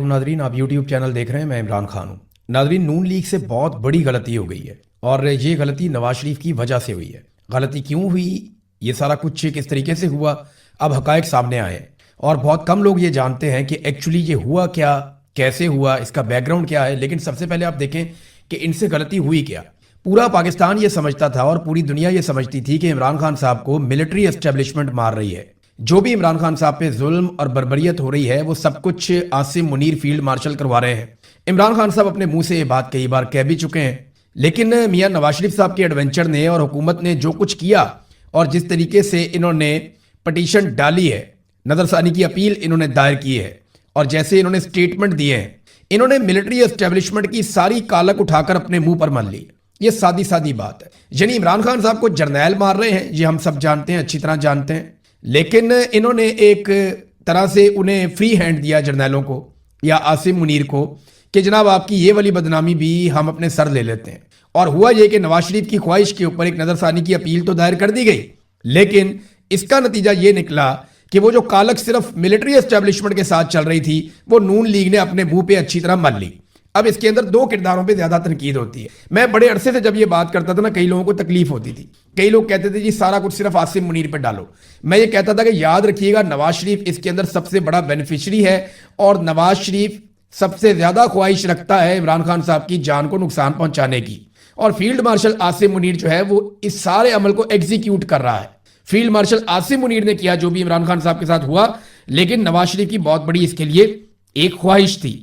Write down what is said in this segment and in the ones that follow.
Nadreen, आप YouTube channel देख रहे हैं। मैं इमरान खान हूँ। नादरीन, नून लीग से बहुत बड़ी गलती हो गई है और ये गलती नवाज शरीफ की वजह से हुई है। गलती क्यों हुई, ये सारा कुछ किस तरीके से हुआ, अब हकायक सामने आए हैं और बहुत कम लोग ये जानते हैं कि एक्चुअली ये हुआ क्या, कैसे हुआ, इसका बैकग्राउंड क्या है। लेकिन सबसे पहले आप देखें कि इनसे गलती हुई क्या। पूरा पाकिस्तान ये समझता था और पूरी दुनिया ये समझती थी कि इमरान खान साहब को मिलिट्री एस्टेब्लिशमेंट मार रही है। जो भी इमरान खान साहब पे जुल्म और बर्बरियत हो रही है वो सब कुछ आसिम मुनीर फील्ड मार्शल करवा रहे हैं। इमरान खान साहब अपने मुंह से ये बात कई बार कह भी चुके हैं, लेकिन मियां नवाज शरीफ साहब के एडवेंचर ने और हुकूमत ने जो कुछ किया और जिस तरीके से इन्होंने पटिशन डाली है, नजरसानी की अपील इन्होंने दायर की है और जैसे इन्होंने स्टेटमेंट दिए हैं, इन्होंने मिलिट्री एस्टेब्लिशमेंट की सारी कालक उठाकर अपने मुंह पर मान ली। ये सादी सादी बात है। यानी इमरान खान साहब को जर्नैल मार रहे हैं, ये हम सब जानते हैं, अच्छी तरह जानते हैं, लेकिन इन्होंने एक तरह से उन्हें फ्री हैंड दिया जर्नैलों को या आसिम मुनीर को कि जनाब आपकी ये वाली बदनामी भी हम अपने सर ले लेते हैं। और हुआ ये कि नवाज शरीफ की ख्वाहिश के ऊपर एक नजरसानी की अपील तो दायर कर दी गई, लेकिन इसका नतीजा ये निकला कि वो जो कालक सिर्फ मिलिट्री एस्टेब्लिशमेंट के साथ चल रही थी वो नून लीग ने अपने मुंह पे अच्छी तरह मान ली। अब इसके अंदर दो किरदारों पे ज्यादा तनकीद होती है। मैं बड़े अरसे से जब ये बात करता था ना, कई लोगों को तकलीफ होती थी। कई लोग कहते थे जी सारा कुछ सिर्फ आसिम मुनीर पे डालो। मैं ये कहता था कि याद रखिएगा नवाज शरीफ इसके अंदर सबसे बड़ा बेनिफिशियरी है और नवाज शरीफ सबसे ज्यादा ख्वाहिश रखता है इमरान खान साहब की जान को नुकसान पहुंचाने की। और फील्ड मार्शल आसिम मुनीर जो है वो इस सारे अमल को एग्जीक्यूट कर रहा है। फील्ड मार्शल आसिम मुनीर ने किया जो भी इमरान खान साहब के साथ हुआ, लेकिन नवाज शरीफ की बहुत बड़ी इसके लिए एक ख्वाहिश थी।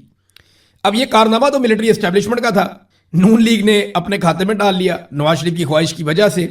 अब ये कारनामा तो मिलिट्री एस्टेब्लिशमेंट का था, नून लीग ने अपने खाते में डाल लिया नवाज शरीफ की ख्वाहिश की वजह से।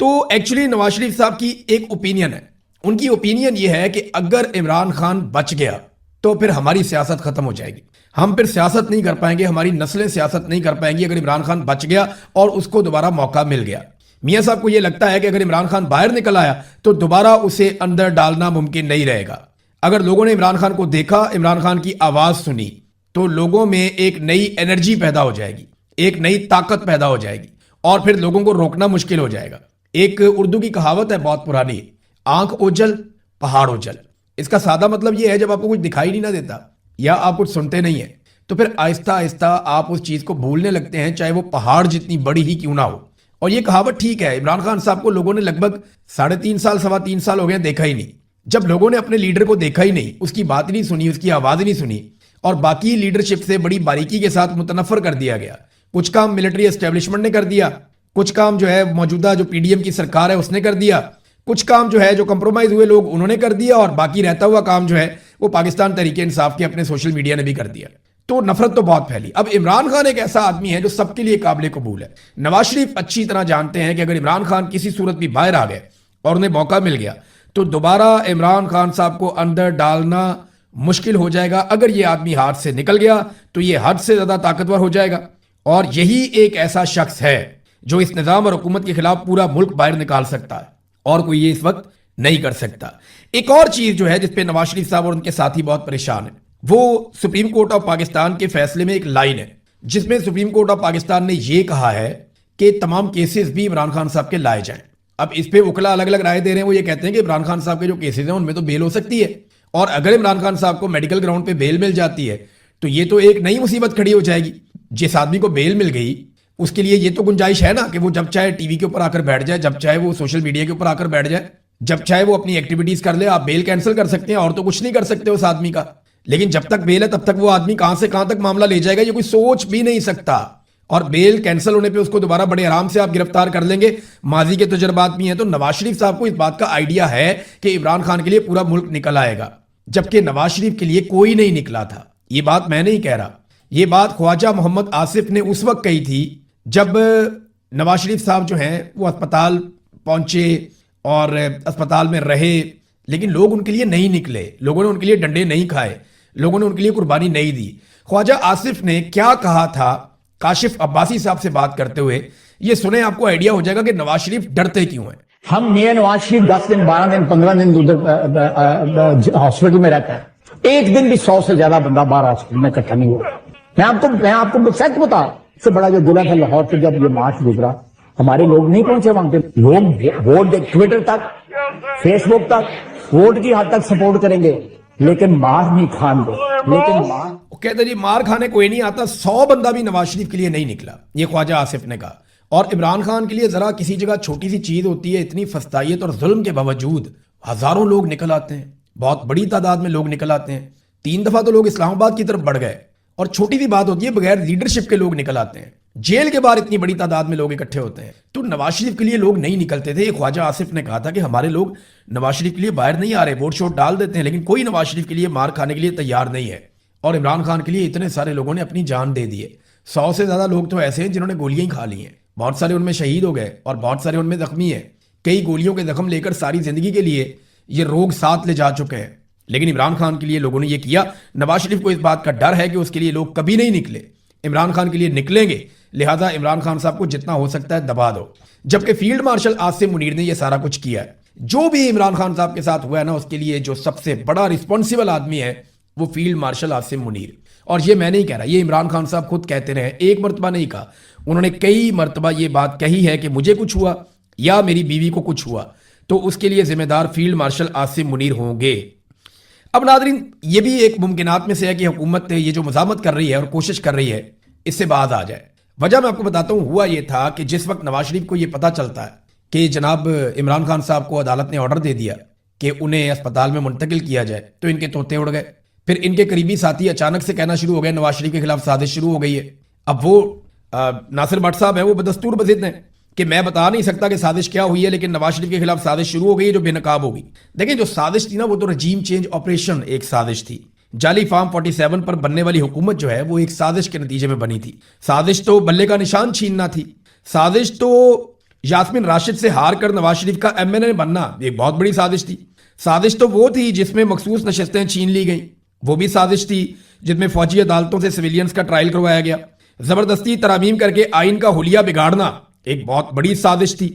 तो एक्चुअली नवाज शरीफ साहब की एक ओपिनियन है, उनकी ओपिनियन ये है कि अगर इमरान खान बच गया तो फिर हमारी सियासत खत्म हो जाएगी, हम फिर सियासत नहीं कर पाएंगे, हमारी नस्लें सियासत नहीं कर पाएंगी अगर इमरान खान बच गया और उसको दोबारा मौका मिल गया। मियां साहब को यह लगता है कि अगर इमरान खान बाहर निकल आया तो दोबारा उसे अंदर डालना मुमकिन नहीं रहेगा। अगर लोगों ने इमरान खान को देखा, इमरान खान की आवाज सुनी, तो लोगों में एक नई एनर्जी पैदा हो जाएगी, एक नई ताकत पैदा हो जाएगी और फिर लोगों को रोकना मुश्किल हो जाएगा। एक उर्दू की कहावत है बहुत पुरानी, आंख ओझल पहाड़ ओझल। इसका सादा मतलब यह है जब आपको कुछ दिखाई नहीं ना देता या आप कुछ सुनते नहीं है तो फिर आहिस्ता आहिस्ता आप उस चीज को भूलने लगते हैं, चाहे वो पहाड़ जितनी बड़ी ही क्यों ना हो। और ये कहावत ठीक है। इमरान खान साहब को लोगों ने लगभग 3.5 साल 3.25 साल हो गए देखा ही नहीं। जब लोगों ने अपने लीडर को देखा ही नहीं, उसकी बात नहीं सुनी, उसकी आवाज नहीं सुनी और बाकी लीडरशिप से बड़ी बारीकी के साथ मुतनफर कर दिया गया। कुछ काम मिलिट्री एस्टेब्लिशमेंट ने कर दिया, कुछ काम जो है मौजूदा जो पीडीएम की सरकार है उसने कर दिया, कुछ काम जो है जो कंप्रोमाइज हुए लोग उन्होंने कर दिया और बाकी रहता हुआ काम जो है वो पाकिस्तान तहरीक इंसाफ के अपने सोशल मीडिया ने भी कर दिया। तो नफरत तो बहुत फैली। अब इमरान खान एक ऐसा आदमी है जो सबके लिए काबिल कबूल है। नवाज शरीफ अच्छी तरह जानते हैं कि अगर इमरान खान किसी सूरत भी बाहर आ गए और उन्हें मौका मिल गया तो दोबारा इमरान खान साहब को अंदर डालना मुश्किल हो जाएगा। अगर ये आदमी हाथ से निकल गया तो ये हद से ज्यादा ताकतवर हो जाएगा और यही एक ऐसा शख्स है जो इस निजाम और हुकूमत के खिलाफ पूरा मुल्क बाहर निकाल सकता है और कोई ये इस वक्त नहीं कर सकता। एक और चीज जो है जिसपे नवाज शरीफ साहब और उनके साथी बहुत परेशान है, वो सुप्रीम कोर्ट ऑफ पाकिस्तान के फैसले में एक लाइन है जिसमें सुप्रीम कोर्ट ऑफ पाकिस्तान ने यह कहा है कि तमाम केसेस भी इमरान खान साहब के लाए जाएं। अब इस पे वकला अलग अलग राय दे रहे हैं। वो ये कहते हैं कि इमरान खान साहब के जो केसेस हैं उनमें तो बेल हो सकती है और अगर इमरान खान साहब को मेडिकल ग्राउंड पे बेल मिल जाती है तो ये तो एक नई मुसीबत खड़ी हो जाएगी। जिस आदमी को बेल मिल गई उसके लिए ये तो गुंजाइश है ना कि वो जब चाहे टीवी के ऊपर आकर बैठ जाए, जब चाहे वो सोशल मीडिया के ऊपर आकर बैठ जाए, जब चाहे वो अपनी एक्टिविटीज कर ले। आप बेल कैंसिल कर सकते हैं और तो कुछ नहीं कर सकते उस आदमी का, लेकिन जब तक बेल है तब तक वो आदमी कहां से कहां तक मामला ले जाएगा ये कोई सोच भी नहीं सकता। और बेल कैंसिल होने पे उसको दोबारा बड़े आराम से आप गिरफ्तार कर लेंगे। माजी के तजुर्बात भी हैं। तो नवाज शरीफ साहब को इस बात का आइडिया है कि इमरान खान के लिए पूरा मुल्क निकल आएगा, जबकि नवाज शरीफ के लिए कोई नहीं निकला था। ये बात मैं नहीं कह रहा, ये बात ख्वाजा मोहम्मद आसिफ ने उस वक्त कही थी जब नवाज शरीफ साहब जो हैं वो अस्पताल पहुंचे और अस्पताल में रहे, लेकिन लोग उनके लिए नहीं निकले, लोगों ने उनके लिए डंडे नहीं खाए, लोगों ने उनके लिए कुर्बानी नहीं दी। ख्वाजा आसिफ ने क्या कहा था काशिफ अब्बासी साहब से बात करते हुए, ये सुने, आपको आइडिया हो जाएगा कि नवाज शरीफ डरते क्यों हैं। हम मियां नवाज शरीफ 10 दिन 12 दिन 15 दिन उधर हॉस्पिटल में रहता है, एक दिन भी 100 से ज्यादा बंदा बाहर हॉस्पिटल में इकट्ठा नहीं हुआ। मैं आपको सच बता, सबसे बड़ा जो जिला था लाहौर से जब ये मार्च गुजरा, हमारे लोग नहीं पहुंचे वहां पे। लोग वोट ट्विटर तक, फेसबुक तक, वोट की हद तक सपोर्ट करेंगे, लेकिन मार नहीं खान दो, लेकिन मार वो कहते जी मार खाने कोई नहीं आता, 100 बंदा भी नवाज शरीफ के लिए नहीं निकला, ये ख्वाजा आसिफ ने कहा। और इमरान खान के लिए जरा किसी जगह छोटी सी चीज होती है, इतनी फस्तायत और जुल्म के बावजूद हजारों लोग निकल आते हैं, बहुत बड़ी तादाद में लोग निकल आते हैं। 3 दफा तो लोग इस्लामाबाद की तरफ बढ़ गए, और छोटी सी बात होती है बगैर लीडरशिप के लोग निकल आते हैं। जेल के बाहर इतनी बड़ी तादाद में लोग इकट्ठे होते हैं। तो नवाज शरीफ के लिए लोग नहीं निकलते थे। ख्वाजा आसिफ ने कहा था कि हमारे लोग नवाज शरीफ के लिए बाहर नहीं आ रहे, वोट शोट डाल देते हैं, लेकिन कोई नवाज शरीफ के लिए मार खाने के लिए तैयार नहीं है। और इमरान खान के लिए इतने सारे लोगों ने अपनी जान दे दी है। 100 से ज्यादा लोग तो ऐसे हैं जिन्होंने गोलियां ही खा ली हैं, बहुत सारे उनमें शहीद हो गए और बहुत सारे उनमें जख्मी हैं। कई गोलियों के जख्म लेकर सारी जिंदगी के लिए ये रोग साथ ले जा चुके हैं। लेकिन इमरान खान के लिए लोगों ने ये किया। नवाज शरीफ को इस बात का डर है कि उसके लिए लोग कभी नहीं निकले, इमरान खान के लिए निकलेंगे, लिहाजा इमरान खान साहब को जितना हो सकता है दबा दो। जबकि फील्ड मार्शल आसिम मुनीर ने यह सारा कुछ किया है। जो भी इमरान खान साहब के साथ हुआ है ना, उसके लिए जो सबसे बड़ा रिस्पॉन्सिबल आदमी है वो फील्ड मार्शल आसिम मुनीर। और ये मैं नहीं कह रहा, ये इमरान खान साहब खुद कहते रहे, एक मरतबा नहीं कहा, उन्होंने कई मरतबा ये बात कही है कि मुझे कुछ हुआ या मेरी बीवी को कुछ हुआ तो उसके लिए जिम्मेदार फील्ड मार्शल आसिम मुनीर होंगे। अब नादरीन, ये भी एक मुमकिनात में से है कि हुकूमत ये जो मज़ामत कर रही है और कोशिश कर रही है इससे बाज आ जाए। वजह मैं आपको बताता हूँ, हुआ ये था कि जिस वक्त नवाज शरीफ को ये पता चलता है कि जनाब इमरान खान साहब को अदालत ने ऑर्डर दे दिया कि उन्हें अस्पताल में मुंतकिल किया जाए, तो इनके तोते उड़ गए। फिर इनके करीबी साथी अचानक से कहना शुरू हो गए नवाज शरीफ के खिलाफ साजिश शुरू हो गई है। अब वो नासिर भट्ट साहब है, वो बदस्तूर बज़िद हैं कि मैं बता नहीं सकता कि साजिश क्या हुई है, लेकिन नवाज शरीफ के खिलाफ साजिश शुरू हो गई है जो बेनकाब होगी। देखिए, जो साजिश थी ना, वो तो रजीम चेंज ऑपरेशन एक साजिश थी। जाली फार्म 47 पर बनने वाली हुकूमत जो है वो एक साजिश के नतीजे में बनी थी। साजिश तो बल्ले का निशान छीनना थी। साजिश तो यास्मीन राशिद से हार कर नवाज शरीफ का MNA बनना एक बहुत बड़ी साजिश थी। साजिश तो वो थी जिसमें मखसूस नशस्तें छीन ली गई, वो भी साजिश थी। जिसमें फौजी अदालतों से सिविलियंस का ट्रायल करवाया गया। जबरदस्ती तरामीम करके आइन का हुलिया बिगाड़ना एक बहुत बड़ी साजिश थी।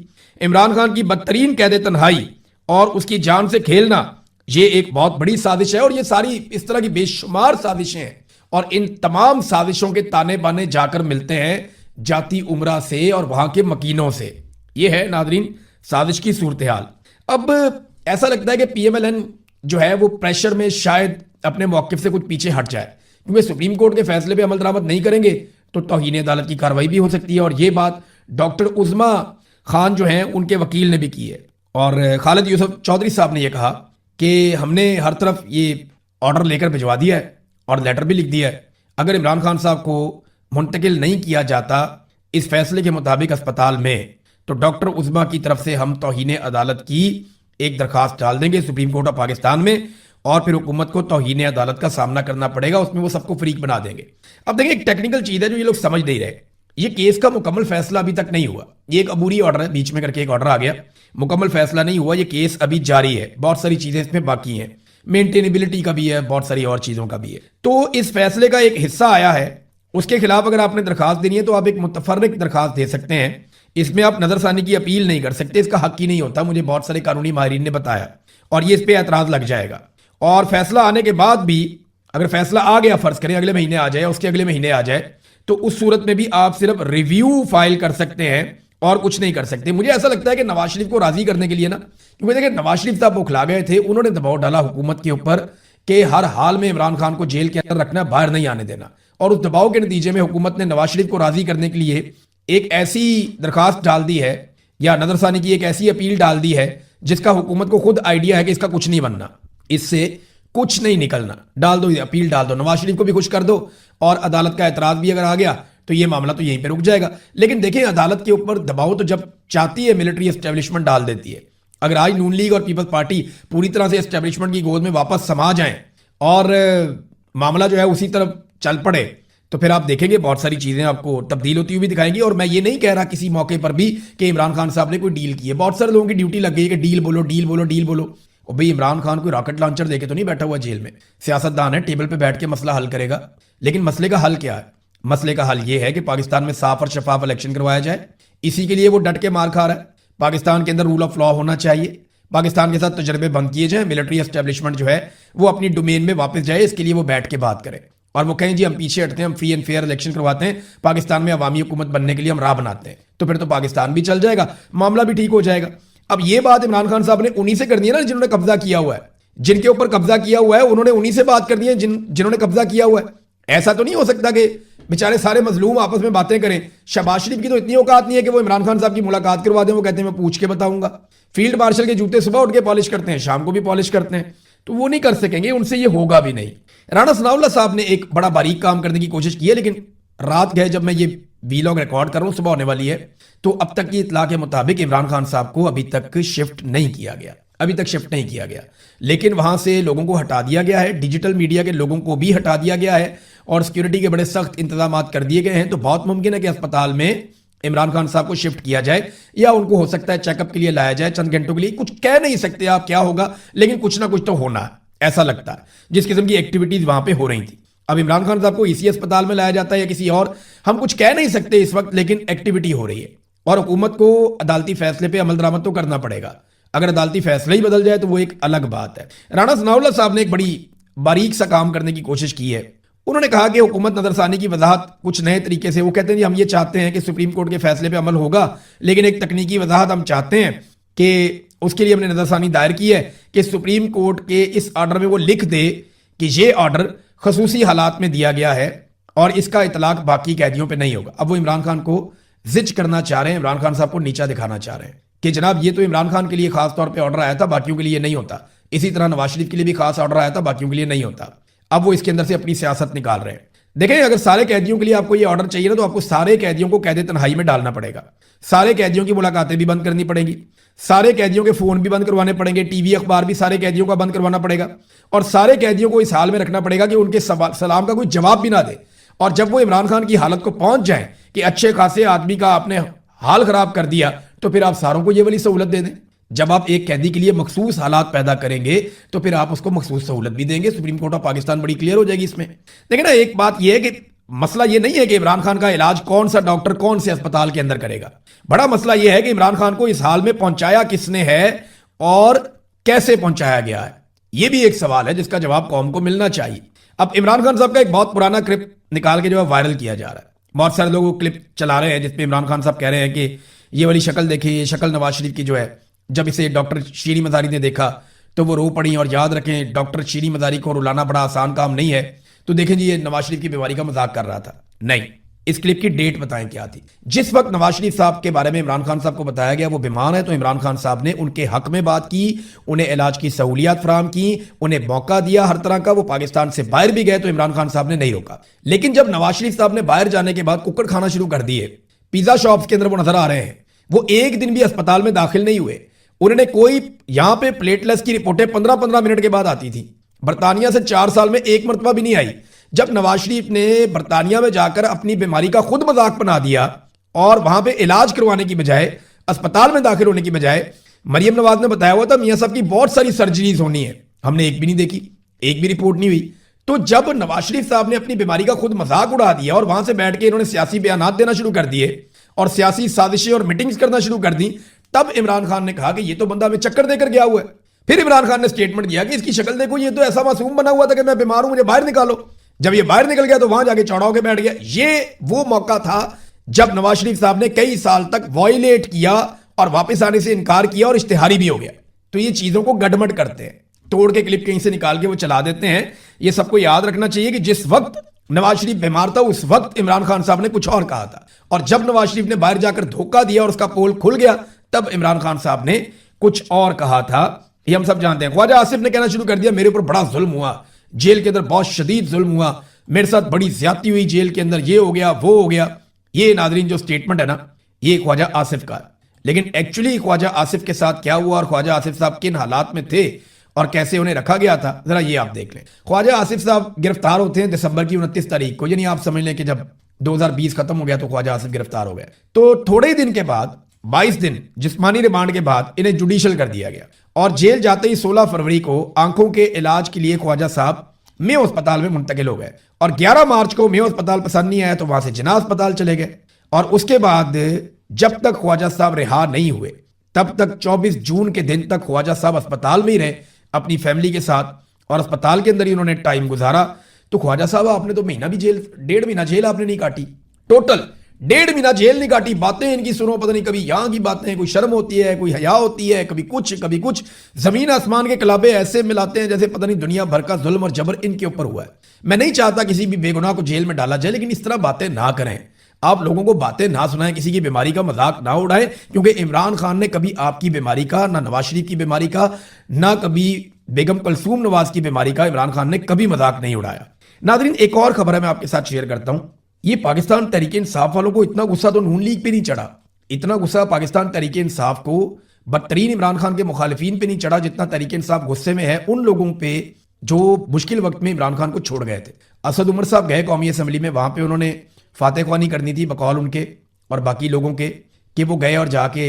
इमरान खान की बदतरीन कैद तन्हाई और उसकी जान से खेलना ये एक बहुत बड़ी साजिश है। और ये सारी इस तरह की बेशुमार साजिशें हैं, और इन तमाम साजिशों के ताने बाने जाकर मिलते हैं जाती उमरा से और वहां के मकीनों से। ये है नादरीन साजिश की सूरत हाल। अब ऐसा लगता है कि PMLN जो है वो प्रेशर में शायद अपने मौक़िफ़ से कुछ पीछे हट जाए, क्योंकि सुप्रीम कोर्ट के फैसले पे अमल दरामद नहीं करेंगे तो तौहीन अदालत की कार्रवाई भी हो सकती है। और ये बात डॉक्टर उज़मा खान जो हैं उनके वकील ने भी की है। और खालिद यूसुफ चौधरी साहब ने यह कहा कि हमने हर तरफ ये ऑर्डर लेकर भिजवा दिया है और लेटर भी लिख दिया है, अगर इमरान खान साहब को मुंतकिल नहीं किया जाता इस फैसले के मुताबिक अस्पताल में, तो डॉक्टर उज़मा की तरफ से हम तौहीन अदालत की एक दरखास्त डाल देंगे सुप्रीम कोर्ट ऑफ पाकिस्तान में, और फिर हुकूमत को तौहीन अदालत का सामना करना पड़ेगा, उसमें वो सबको फ्रीक बना देंगे। अब देखिए, एक टेक्निकल चीज़ है जो ये लोग समझ नहीं रहे। ये केस का मुकम्मल फैसला अभी तक नहीं हुआ। ये एक अबूरी ऑर्डर है, बीच में करके एक ऑर्डर आ गया, मुकम्मल फैसला नहीं हुआ। ये केस अभी जारी है, बहुत सारी चीज़ें इसमें बाकी हैं, मेंटेनेबिलिटी का भी है, बहुत सारी और चीज़ों का भी है। तो इस फैसले का एक हिस्सा आया है, उसके खिलाफ अगर आपने दरखास्त देनी है तो आप एक मुतफर्रिक दरखास्त दे सकते हैं। इसमें आप नजरसानी की अपील नहीं कर सकते, इसका हक ही नहीं होता, मुझे बहुत सारे कानूनी माहिरीन ने बताया, और ये इस पर एतराज़ लग जाएगा। और फैसला आने के बाद भी अगर फैसला आ गया, फर्ज करें अगले महीने आ जाए, उसके अगले महीने आ जाए, तो उस सूरत में भी आप सिर्फ रिव्यू फाइल कर सकते हैं और कुछ नहीं कर सकते। मुझे ऐसा लगता है कि नवाज शरीफ को राजी करने के लिए ना, क्योंकि देखिए नवाज शरीफ साहब बौखला गए थे, उन्होंने दबाव डाला हुकूमत के ऊपर कि हर हाल में इमरान खान को जेल के अंदर रखना, बाहर नहीं आने देना। और उस दबाव के नतीजे में हुकूमत ने नवाज शरीफ को राजी करने के लिए एक ऐसी दरखास्त डाल दी है, या नजरसानी की एक ऐसी अपील डाल दी है जिसका हुकूमत को खुद आइडिया है कि इसका कुछ नहीं बनना, इससे कुछ नहीं निकलना। डाल दो, अपील डाल दो, नवाज शरीफ को भी खुश कर दो, और अदालत का एतराज भी अगर आ गया तो ये मामला तो यहीं पे रुक जाएगा। लेकिन देखें, अदालत के ऊपर दबाव तो जब चाहती है मिलिट्री एस्टेब्लिशमेंट डाल देती है। अगर आज नून लीग और पीपल्स पार्टी पूरी तरह से एस्टेब्लिशमेंट की गोद में वापस समा जाएं और मामला जो है उसी तरफ चल पड़े, तो फिर आप देखेंगे बहुत सारी चीजें आपको तब्दील होती हुई भी दिखाएंगी। और मैं ये नहीं कह रहा किसी मौके पर भी कि इमरान खान साहब ने कोई डील की है। बहुत सारे लोगों की ड्यूटी लग गई है कि डील बोलो, डील बोलो, डील बोलो। और भाई, इमरान खान कोई रॉकेट लॉन्चर देके तो नहीं बैठा हुआ जेल में, सियासतदान है, टेबल पे बैठ के मसला हल करेगा। लेकिन मसले का हल क्या है? मसले का हल ये है कि पाकिस्तान में साफ और शफाफ इलेक्शन करवाया जाए। इसी के लिए वो डट के मार खा रहा है। पाकिस्तान के अंदर रूल ऑफ लॉ होना चाहिए, पाकिस्तान के साथ तजर्बे बंद किए जाए, मिलिट्री एस्टेब्लिशमेंट जो है वो अपनी डोमेन में वापस जाए, इसके लिए वो बैठ के बात करे और वो कहें जी हम पीछे हटते हैं, हम फ्री एंड फेयर इलेक्शन करवाते हैं, पाकिस्तान में अवामी हुकूमत बनने के लिए हम राह बनाते हैं। तो फिर तो पाकिस्तान भी चल जाएगा, मामला भी ठीक हो जाएगा। अब ये बात इमरान खान साहब ने उन्हीं से करनी है ना जिन्होंने कब्जा किया हुआ है, جن کے اوپر قبضہ کیا ہوا ہے انہوں نے انہی سے بات کر دی ہے جنہوں نے قبضہ کیا ہوا ہے. ایسا تو نہیں ہو سکتا کہ بیچارے سارے مظلوم آپس میں باتیں کریں. شہباز شریف کی تو اتنی اوقات نہیں ہے کہ وہ عمران خان صاحب کی ملاقات کروا دیں. وہ کہتے ہیں میں پوچھ کے بتاؤں گا. فیلڈ مارشل کے جوتے صبح اٹھ کے پالش کرتے ہیں, شام کو بھی پالش کرتے ہیں, تو وہ نہیں کر سکیں گے, ان سے یہ ہوگا بھی نہیں. رانا ثناء اللہ صاحب نے ایک بڑا باریک کام کرنے کی کوشش کی ہے, لیکن رات گئے جب میں یہ ویلاگ ریکارڈ کر رہا ہوں, صبح ہونے والی ہے, تو اب تک کی اطلاع کے مطابق عمران خان صاحب کو ابھی تک شفٹ نہیں کیا گیا. لیکن وہاں سے لوگوں کو ہٹا دیا گیا ہے, ڈیجیٹل میڈیا کے لوگوں کو بھی ہٹا دیا گیا ہے, اور سیکیورٹی کے بڑے سخت انتظامات کر دیے گئے ہیں. تو بہت ممکن ہے کہ اسپتال میں عمران خان صاحب کو شفٹ کیا جائے, یا ان کو ہو سکتا ہے چیک اپ کے لیے لایا جائے چند گھنٹوں کے لیے. کچھ کہہ نہیں سکتے آپ کیا ہوگا, لیکن کچھ نہ کچھ تو ہونا ہے, ایسا لگتا ہے, جس قسم کی ایکٹیویٹیز وہاں پہ ہو رہی تھیں. اب عمران خان صاحب کو اسی اسپتال میں لایا جاتا ہے یا کسی اور, ہم کچھ کہہ نہیں سکتے اس وقت, لیکن ایکٹیویٹی ہو رہی ہے, اور حکومت کو عدالتی فیصلے پہ عمل درآمد تو کرنا پڑے گا. اگر عدالتی فیصلہ ہی بدل جائے تو وہ ایک الگ بات ہے. رانا ثناء اللہ صاحب نے ایک بڑی باریک سا کام کرنے کی کوشش کی ہے. انہوں نے کہا کہ حکومت نظر ثانی کی وضاحت کچھ نئے طریقے سے, وہ کہتے ہیں جی ہم یہ چاہتے ہیں کہ سپریم کورٹ کے فیصلے پہ عمل ہوگا, لیکن ایک تکنیکی وضاحت ہم چاہتے ہیں کہ اس کے لیے ہم نے نظر ثانی دائر کی ہے کہ سپریم کورٹ کے اس آرڈر میں وہ لکھ دے کہ یہ آرڈر خصوصی حالات میں دیا گیا ہے اور اس کا اطلاق باقی قیدیوں پہ نہیں ہوگا. اب وہ عمران خان کو زج کرنا چاہ رہے ہیں, عمران خان صاحب کو نیچا دکھانا چاہ رہے ہیں کہ جناب یہ تو عمران خان کے لیے خاص طور پہ آرڈر آیا تھا, باقیوں کے لیے نہیں ہوتا. اسی طرح نواز شریف کے لیے بھی خاص آرڈر آیا تھا, باقیوں کے لیے نہیں ہوتا. اب وہ اس کے اندر سے اپنی سیاست نکال رہے ہیں. دیکھیں اگر سارے قیدیوں کے لیے آپ کو یہ آرڈر چاہیے نا, تو آپ کو سارے قیدیوں کو قید تنہائی میں ڈالنا پڑے گا, سارے قیدیوں کی ملاقاتیں بھی بند کرنی پڑیں گی, سارے قیدیوں کے فون بھی بند کروانے پڑیں گے, ٹی وی اخبار بھی سارے قیدیوں کا بند کروانا پڑے گا, اور سارے قیدیوں کو اس حال میں رکھنا پڑے گا کہ ان کے سلام کا کوئی جواب بھی نہ دے. اور جب وہ عمران خان کی حالت کو پہنچ جائیں کہ اچھے خاصے آدمی کا آپ نے حال خراب کر دیا, تو پھر آپ ساروں کو یہ والی سہولت دے دیں. جب آپ ایک قیدی کے لیے مخصوص حالات پیدا کریں گے تو پھر آپ اس کو مخصوص سہولت بھی دیں گے. سپریم کورٹ آف پاکستان بڑی کلیئر ہو جائے گی اس میں. لیکن ایک بات یہ ہے کہ مسئلہ یہ نہیں ہے کہ عمران خان کا علاج کون سا ڈاکٹر کون سے اسپتال کے اندر کرے گا. بڑا مسئلہ یہ ہے کہ عمران خان کو اس حال میں پہنچایا کس نے ہے اور کیسے پہنچایا گیا ہے. یہ بھی ایک سوال ہے جس کا جواب قوم کو ملنا چاہیے. اب عمران خان صاحب کا ایک بہت پرانا کلپ نکال کے جو ہے وائرل کیا جا رہا ہے. بہت سارے لوگ وہ کلپ چلا رہے ہیں جس پہ عمران خان صاحب کہہ رہے ہیں کہ یہ والی شکل دیکھیں, یہ شکل نواز شریف کی جو ہے, جب اسے ڈاکٹر شیریں مزاری نے دیکھا تو وہ رو پڑی. اور یاد رکھیں ڈاکٹر شیریں مزاری کو رلانا بڑا آسان کام نہیں ہے. تو دیکھیں جی یہ نواز شریف کی بیماری کا مذاق کر رہا تھا. نہیں, اس کلپ کی ڈیٹ بتائیں کیا تھی. جس وقت نواز شریف صاحب کے بارے میں عمران خان صاحب کو بتایا گیا وہ بیمار ہے, تو عمران خان صاحب نے ان کے حق میں بات کی, انہیں علاج کی سہولیات فراہم کی, انہیں موقع دیا ہر طرح کا. وہ پاکستان سے باہر بھی گئے تو عمران خان صاحب نے نہیں روکا. لیکن جب نواز شریف صاحب نے باہر جانے کے بعد ککڑ کھانا شروع کر دیے, پیزا شاپس کے اندر وہ نظر آ رہے ہیں, وہ ایک دن بھی اسپتال میں داخل نہیں ہوئے. انہوں نے کوئی یہاں پہ پلیٹلیس کی رپورٹیں 15-15 منٹ کے بعد آتی تھی. برطانیہ سے 4 سال میں ایک مرتبہ بھی نہیں آئی. جب نواز شریف نے برطانیہ میں جا کر اپنی بیماری کا خود مذاق بنا دیا اور وہاں پہ علاج کروانے کی بجائے, اسپتال میں داخل ہونے کی بجائے, مریم نواز نے بتایا ہوا تھا میاں صاحب کی بہت ساری سرجریز ہونی ہے, ہم نے ایک بھی نہیں دیکھی, ایک بھی رپورٹ نہیں ہوئی. تو جب نواز شریف صاحب نے اپنی بیماری کا خود مذاق اڑا دیا اور وہاں سے بیٹھ کے انہوں نے سیاسی بیانات دینا شروع کر دیے اور سیاسی سازشیں اور میٹنگز کرنا شروع کر دی, تب عمران خان نے کہا کہ یہ تو بندہ ہمیں چکر دے کر گیا ہوا ہے. پھر عمران خان نے سٹیٹمنٹ دیا کہ اس کی شکل دیکھو, یہ تو ایسا معصوم بنا ہوا تھا کہ میں بیمار ہوں, مجھے باہر نکالو. جب یہ باہر نکل گیا تو وہاں جا کے چوڑا ہو کے بیٹھ گیا. یہ وہ موقع تھا جب نواز شریف صاحب نے کئی سال تک وائلیٹ کیا اور واپس آنے سے انکار کیا اور اشتہاری بھی ہو گیا. تو یہ چیزوں کو گڈمٹ کرتے ہیں, توڑ کے کلپ کہیں سے نکال کے وہ چلا دیتے ہیں. یہ سب کو یاد رکھنا چاہیے کہ جس وقت نواز شریف بیمار تھا اس وقت عمران خان صاحب نے کچھ اور کہا تھا, اور جب نواز شریف نے باہر جا کر دھوکہ دیا اور اس کا پول کھل گیا تب عمران خان صاحب نے کچھ اور کہا تھا. یہ ہم سب جانتے ہیں. خواجہ آصف نے کہنا شروع کر دیا میرے اوپر بڑا ظلم ہوا, جیل کے اندر بہت شدید ظلم ہوا, میرے ساتھ بڑی زیادتی ہوئی جیل کے اندر, یہ ہو گیا وہ ہو گیا. یہ ناظرین جو سٹیٹمنٹ ہے نا, یہ خواجہ آصف کا ہے. لیکن ایکچولی خواجہ آصف کے ساتھ کیا ہوا اور خواجہ آصف صاحب کن حالات میں تھے اور کیسے انہیں رکھا گیا تھا, ذرا یہ آپ دیکھ لیں. خواجہ آصف صاحب گرفتار ہوتے ہیں دسمبر کی 29 تاریخ کو, یعنی آپ سمجھ لیں کہ جب 2020 ختم ہو گیا تو خواجہ آصف گرفتار ہو گئے. تو تھوڑے ہی دن کے بعد 22 دن جسمانی ریمانڈ کے بعد انہیں جوڈیشل کر دیا گیا, اور جیل جاتے ہی 16 فروری کو آنکھوں کے علاج کے لیے خواجہ صاحب میو اسپتال میں منتقل ہو گئے. اور 11 مارچ کو میو اسپتال پسند نہیں آیا تو وہاں سے جناح اسپتال چلے گئے. اور اس کے بعد جب تک خواجہ صاحب رہا نہیں ہوئے تب تک 24 جون کے دن تک خواجہ صاحب اسپتال میں ہی رہے اپنی فیملی کے ساتھ, اور اسپتال کے اندر ہی انہوں نے ٹائم گزارا. تو خواجہ صاحب آپ نے تو مہینہ بھی جیل, 1.5 مہینہ جیل آپ نے نہیں کاٹی. ٹوٹل डेढ़ महीना जेल नहीं काटी, बातें इनकी सुनो, पता नहीं कभी यहाँ की बातें, कोई शर्म होती है, कोई हया होती है, कभी कुछ, जमीन आसमान के कलाबे ऐसे मिलाते हैं जैसे पता नहीं दुनिया भर का जुल्म और जबर इनके ऊपर हुआ है। मैं नहीं चाहता किसी भी बेगुनाह को जेल में डाला जाए, लेकिन इस तरह बातें ना करें, आप लोगों को बातें ना सुनाएं, किसी की बीमारी का मजाक ना उड़ाएं, क्योंकि इमरान खान ने कभी आपकी बीमारी का, ना नवाज शरीफ की बीमारी का, ना कभी बेगम कलसूम नवाज की बीमारी का इमरान खान ने कभी मजाक नहीं उड़ाया। नादरीन, एक और खबर है मैं आपके साथ शेयर करता हूं। ये पाकिस्तान तहरीक इंसाफ वालों को इतना गुस्सा तो नून लीग पे नहीं चढ़ा, इतना गुस्सा पाकिस्तान तहरीक इंसाफ को बदतरीन इमरान खान के मुखालिफिन पे नहीं चढ़ा जितना तहरीक इंसाफ गुस्से में है उन लोगों पे जो मुश्किल वक्त में इमरान खान को छोड़ गए थे। असद उमर साहब गए कौमी असम्बली में, वहां पे उन्होंने फातह ख्वानी करनी थी बकौल उनके और बाकी लोगों के, कि वो गए और जाके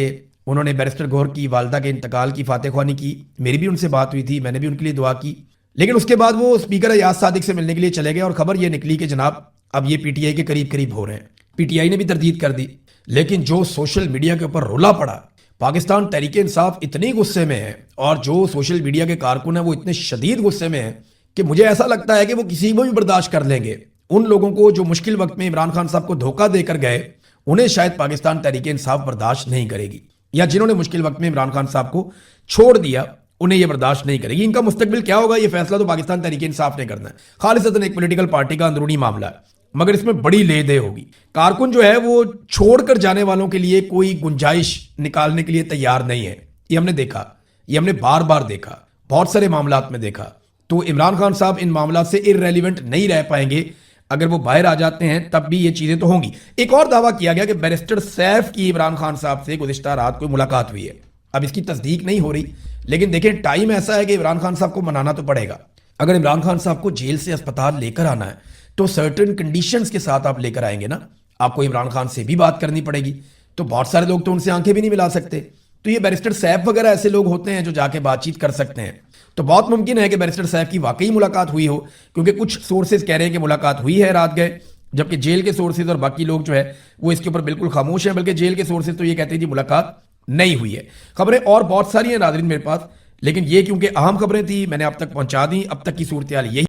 उन्होंने बैरिस्टर गौहर की वालदा के इंतकाल की फातह ख्वानी की। मेरी भी उनसे बात हुई थी, मैंने भी उनके लिए दुआ की, लेकिन उसके बाद वो स्पीकर अयाज सादिक से मिलने के लिए चले गए और खबर ये निकली कि जनाब अब ये पीटीआई के करीब करीब हो रहे हैं। पीटीआई ने भी तरदीद कर दी, लेकिन जो सोशल मीडिया के ऊपर रोला पड़ा, पाकिस्तान तहरीक इंसाफ इतनी गुस्से में है और जो सोशल मीडिया के कारकुन है वो इतने शदीद गुस्से में है कि मुझे ऐसा लगता है कि वो किसी को भी बर्दाश्त कर लेंगे। उन लोगों को जो मुश्किल वक्त में इमरान खान साहब को धोखा देकर गए, उन्हें शायद पाकिस्तान तहरीक इंसाफ बर्दाश्त नहीं करेगी, या जिन्होंने मुश्किल वक्त में इमरान खान साहब को छोड़ दिया उन्हें यह बर्दाश्त नहीं करेगी। इनका मुस्तकबिल क्या होगा ये फैसला तो पाकिस्तान तहरीक इंसाफ ने करना है, खालिसतन एक पॉलिटिकल पार्टी का अंदरूनी मामला है, मगर इसमें बड़ी ले दे होगी। कारकुन जो है वो छोड़कर जाने वालों के लिए कोई गुंजाइश निकालने के लिए तैयार नहीं है। ये हमने देखा, ये हमने बार बार देखा, बहुत सारे मामलात में देखा। तो इमरान खान साहब इन मामला से इररेलेवेंट नहीं रह पाएंगे, अगर वो बाहर आ जाते हैं तब भी ये चीजें तो होंगी। एक और दावा किया गया कि बैरिस्टर सैफ की इमरान खान साहब से गुज़िश्ता रात कोई मुलाकात हुई है। अब इसकी तस्दीक नहीं हो रही, लेकिन देखें टाइम ऐसा है कि इमरान खान साहब को मनाना तो पड़ेगा। अगर इमरान खान साहब को जेल से अस्पताल लेकर आना है तो सर्टेन कंडीशंस के साथ आप लेकर आएंगे ना, आपको इमरान खान से भी बात करनी पड़ेगी। तो बहुत सारे लोग तो उनसे आंखें भी नहीं मिला सकते, तो ये बैरिस्टर सैफ वगैरह ऐसे लोग होते हैं जो जाके बातचीत कर सकते हैं। तो बहुत मुमकिन है कि बैरिस्टर सैफ की वाकई मुलाकात हुई हो, क्योंकि कुछ सोर्सेज कह रहे हैं कि मुलाकात हुई है, रात गए, जबकि जेल के सोर्सेज और बाकी लोग जो है वो इसके ऊपर बिल्कुल खामोश हैं, बल्कि जेल के सोर्सेज तो ये कहते हैं जी मुलाकात नहीं हुई है। खबरें और बहुत सारी हैं नाज़रीन मेरे पास, लेकिन ये क्योंकि अहम खबरें थी मैंने आप तक पहुंचा दी। अब तक की सूरत हाल यही